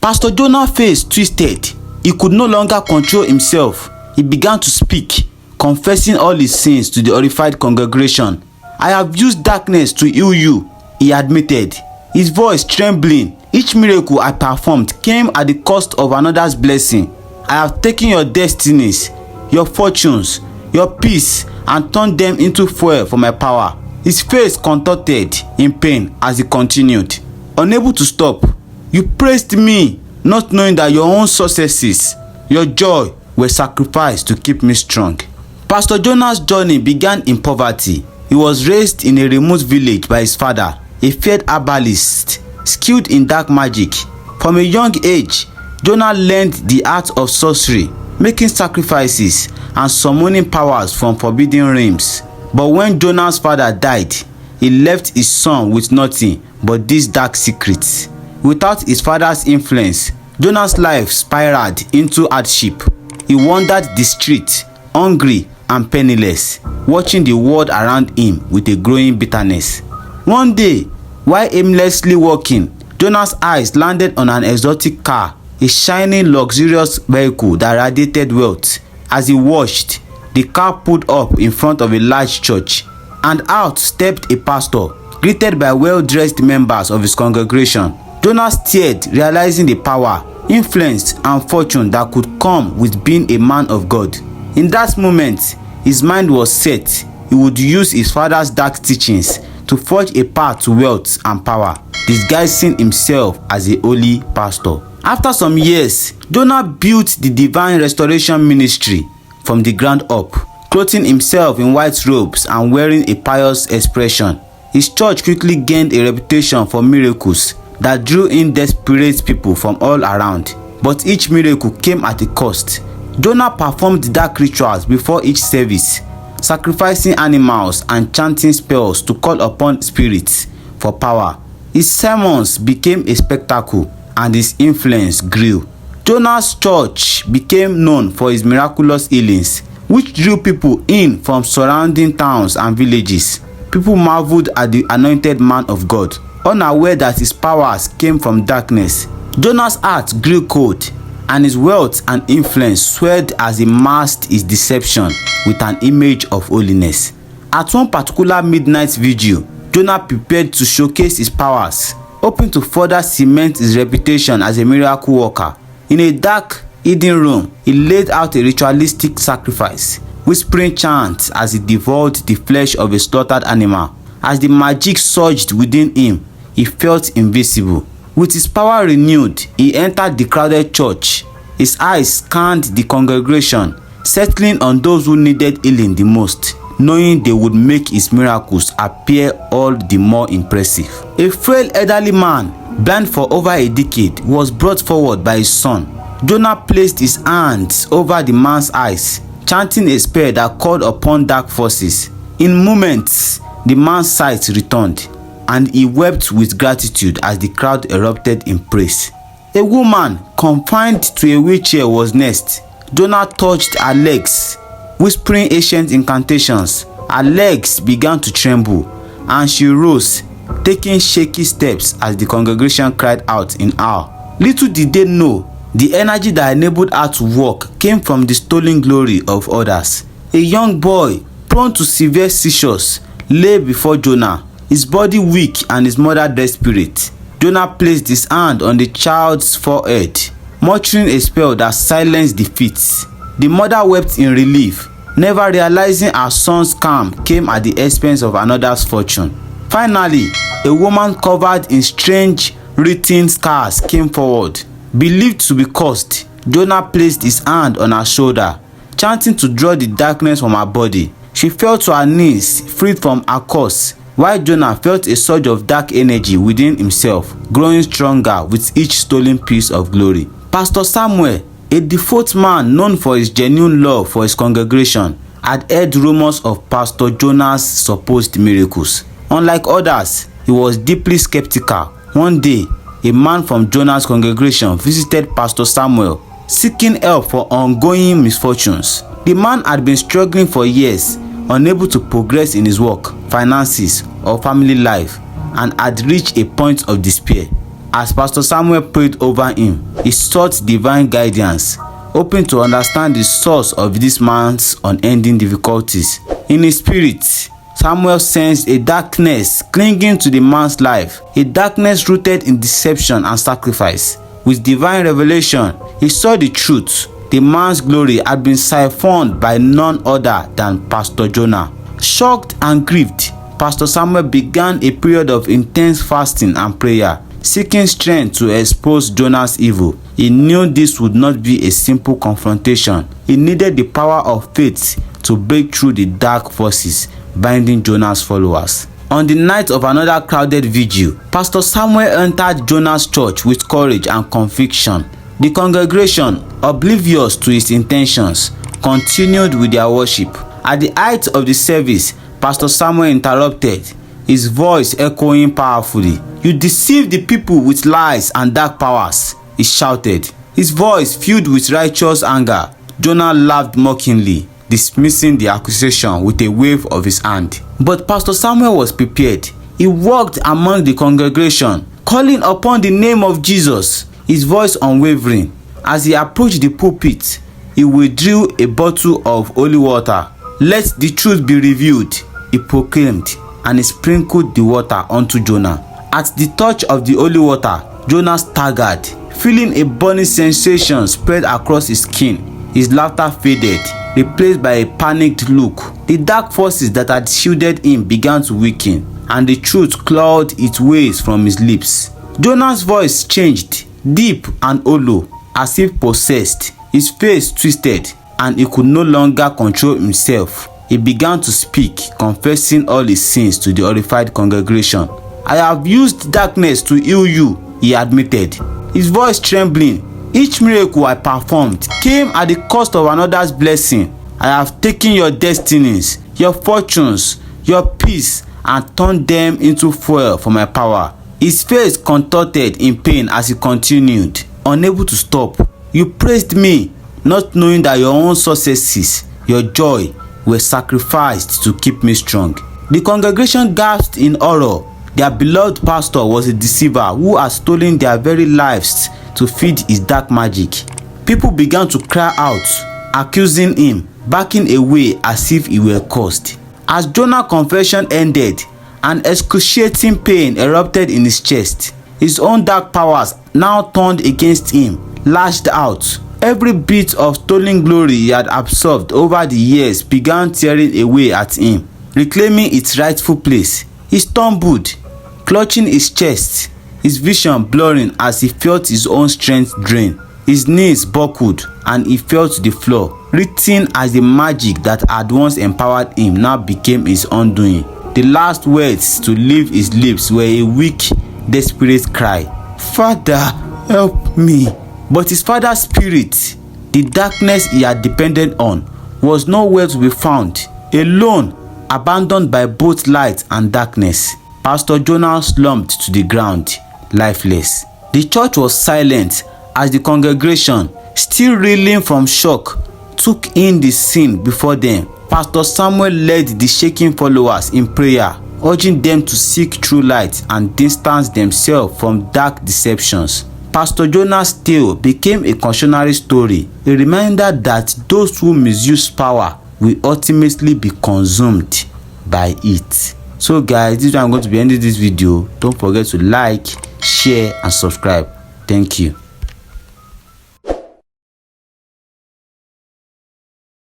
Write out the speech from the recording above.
Pastor Jonah's face twisted. He could no longer control himself. He began to speak, confessing all his sins to the horrified congregation. "I have used darkness to heal you," he admitted, his voice trembling. "Each miracle I performed came at the cost of another's blessing. I have taken your destinies, your fortunes, your peace, and turned them into fuel for my power." His face contorted in pain as he continued, unable to stop. "You praised me, not knowing that your own successes, your joy, were sacrificed to keep me strong." Pastor Jonah's journey began in poverty. He was raised in a remote village by his father, a feared herbalist skilled in dark magic. From a young age, Jonah learned the art of sorcery, making sacrifices and summoning powers from forbidden realms. But when Jonah's father died, he left his son with nothing but these dark secrets. Without his father's influence, Jonah's life spiraled into hardship. He wandered the street, hungry and penniless, watching the world around him with a growing bitterness. One day, while aimlessly walking, Jonah's eyes landed on an exotic car, a shining, luxurious vehicle that radiated wealth. As he watched, the car pulled up in front of a large church, and out stepped a pastor, greeted by well-dressed members of his congregation. Jonah stared, realizing the power, influence, and fortune that could come with being a man of God. In that moment, his mind was set. He would use his father's dark teachings to forge a path to wealth and power, disguising himself as a holy pastor. After some years, Jonah built the divine restoration ministry from the ground up, clothing himself in white robes and wearing a pious expression. His church quickly gained a reputation for miracles that drew in desperate people from all around. But each miracle came at a cost. Jonah performed dark rituals before each service, sacrificing animals and chanting spells to call upon spirits for power. His sermons became a spectacle and his influence grew. Jonah's church became known for his miraculous healings, which drew people in from surrounding towns and villages. People marveled at the anointed man of God, unaware that his powers came from darkness. Jonah's heart grew cold, and his wealth and influence swelled as he masked his deception with an image of holiness. At one particular midnight vigil, Jonah prepared to showcase his powers, hoping to further cement his reputation as a miracle worker. In a dark, hidden room, he laid out a ritualistic sacrifice, whispering chants as he devoured the flesh of a slaughtered animal. As the magic surged within him, he felt invisible. With his power renewed, he entered the crowded church. His eyes scanned the congregation, settling on those who needed healing the most, knowing they would make his miracles appear all the more impressive. A frail elderly man, blind for over a decade, was brought forward by his son. Jonah placed his hands over the man's eyes, chanting a spell that called upon dark forces. In moments, the man's sight returned, and he wept with gratitude as the crowd erupted in praise. A woman confined to a wheelchair was next. Jonah touched her legs, whispering ancient incantations. Her legs began to tremble, and she rose, taking shaky steps as the congregation cried out in awe. Little did they know, the energy that enabled her to walk came from the stolen glory of others. A young boy, prone to severe seizures, lay before Jonah, his body weak and his mother desperate. Jonah placed his hand on the child's forehead, muttering a spell that silenced the fits. The mother wept in relief, never realizing her son's calm came at the expense of another's fortune. Finally, a woman covered in strange written scars came forward. Believed to be cursed, Jonah placed his hand on her shoulder, chanting to draw the darkness from her body. She fell to her knees, freed from her curse, while Jonah felt a surge of dark energy within himself, growing stronger with each stolen piece of glory. Pastor Samuel, a devout man known for his genuine love for his congregation, had heard rumors of Pastor Jonah's supposed miracles. Unlike others, he was deeply skeptical. One day, a man from Jonah's congregation visited Pastor Samuel, seeking help for ongoing misfortunes. The man had been struggling for years, unable to progress in his work, finances, or family life, and had reached a point of despair. As Pastor Samuel prayed over him, he sought divine guidance, hoping to understand the source of this man's unending difficulties. In his spirit, Samuel sensed a darkness clinging to the man's life, a darkness rooted in deception and sacrifice. With divine revelation, he saw the truth. The man's glory had been siphoned by none other than Pastor Jonah. Shocked and grieved, Pastor Samuel began a period of intense fasting and prayer, seeking strength to expose Jonah's evil. He knew this would not be a simple confrontation. He needed the power of faith to break through the dark forces binding Jonah's followers. On the night of another crowded vigil, Pastor Samuel entered Jonah's church with courage and conviction. The congregation, oblivious to his intentions, continued with their worship. At the height of the service, Pastor Samuel interrupted, his voice echoing powerfully. "You deceive the people with lies and dark powers," he shouted, his voice filled with righteous anger. Jonah laughed mockingly, dismissing the accusation with a wave of his hand. But Pastor Samuel was prepared. He walked among the congregation, calling upon the name of Jesus, his voice unwavering. As he approached the pulpit, he withdrew a bottle of holy water. "Let the truth be revealed," he proclaimed, and he sprinkled the water onto Jonah. At the touch of the holy water, Jonah staggered, feeling a burning sensation spread across his skin. His laughter faded, replaced by a panicked look. The dark forces that had shielded him began to weaken, and the truth clawed its ways from his lips. Jonah's voice changed, deep and hollow, as if possessed. His face twisted, and he could no longer control himself. He began to speak, confessing all his sins to the horrified congregation. "I have used darkness to heal you," he admitted, his voice trembling. "Each miracle I performed came at the cost of another's blessing. I have taken your destinies, your fortunes, your peace, and turned them into fuel for my power." His face contorted in pain as he continued, unable to stop. "You praised me, not knowing that your own successes, your joy, were sacrificed to keep me strong." The congregation gasped in horror. Their beloved pastor was a deceiver who had stolen their very lives to feed his dark magic. People began to cry out, accusing him, backing away as if he were cursed. As Jonah's confession ended, an excruciating pain erupted in his chest. His own dark powers now turned against him, lashed out. Every bit of stolen glory he had absorbed over the years began tearing away at him, reclaiming its rightful place. He stumbled, clutching his chest, his vision blurring as he felt his own strength drain. His knees buckled and he fell to the floor, written as the magic that had once empowered him now became his undoing. The last words to leave his lips were a weak, desperate cry, "Father, help me." But his father's spirit, the darkness he had depended on, was nowhere to be found. Alone, abandoned by both light and darkness, Pastor Jonah slumped to the ground, lifeless. The church was silent as the congregation, still reeling from shock, took in the scene before them. Pastor Samuel led the shaking followers in prayer, urging them to seek true light and distance themselves from dark deceptions. Pastor Jonah's tale became a cautionary story, a reminder that those who misuse power will ultimately be consumed by it. So guys, this is where I'm going to be ending this video. Don't forget to like, share and subscribe. Thank you.